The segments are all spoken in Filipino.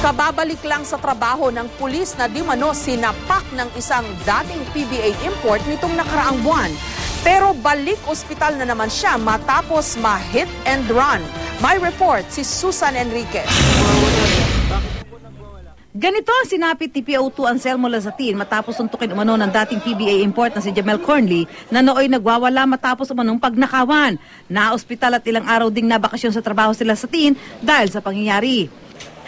Kababalik lang sa trabaho ng pulis na di mano sinapak ng isang dating PBA import nitong nakaraang buwan. Pero balik ospital na naman siya matapos ma-hit and run. May report si Susan Enriquez. Ganito ang sinapit ni PO2 Anselmo Lazatin matapos suntukin umano ng dating PBA import na si Jamel Cornley na nooy nagwawala matapos umanong pagnakawan. Na-ospital at ilang araw ding nabakasyon sa trabaho si Lazatin dahil sa pangyayari.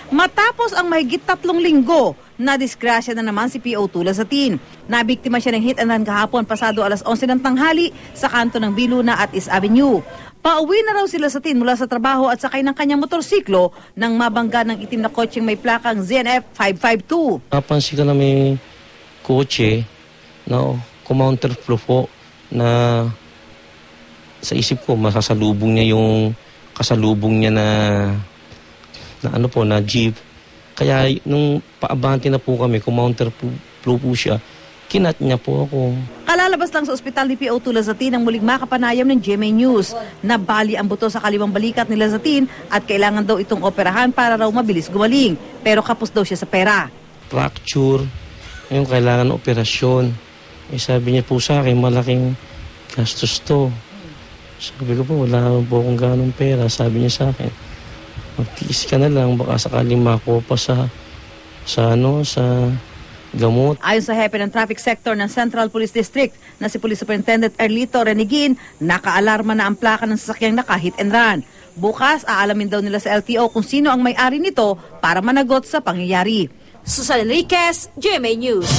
Matapos ang mahigit 3 linggo, nadisgrasya na naman si PO2 Lazatin. Nabiktima siya ng hit and run kahapon pasado alas 11 ng tanghali sa kanto ng Biluna at East Avenue. Pauwi na raw si Lazatin mula sa trabaho at sakay ng kanyang motorsiklo nang mabangga ng itim na kotseng may plakang ZNF 552. Napansin ko na may kotse na counterflow po na sa isip ko masasalubong niya yung kasalubong niya na jeep. Kaya nung paabante na po kami, counterflow po siya, kinat niya po ako. Kalalabas lang sa ospital ni PO2 Lazatin ang muling makapanayam ng GMA News. Nabali ang buto sa kaliwang balikat ni Lazatin at kailangan daw itong operahan para raw mabilis gumaling. Pero kapos daw siya sa pera. Fracture, yung kailangan operasyon. Sabi niya po sa akin, malaking gastos to. Sabi ko po, wala po akong ganong pera. Sabi niya sa akin, magtiis ka na lang, baka sakaling makuha pa sa gamot. Ayon sa hepe ng traffic sector ng Central Police District na si Police Superintendent Erlito Renigin, nakaalarma na ang plaka ng sasakyang naka-hit and run. Bukas, aalamin daw nila sa LTO kung sino ang may-ari nito para managot sa pangyayari. Susan Enriquez, GMA News.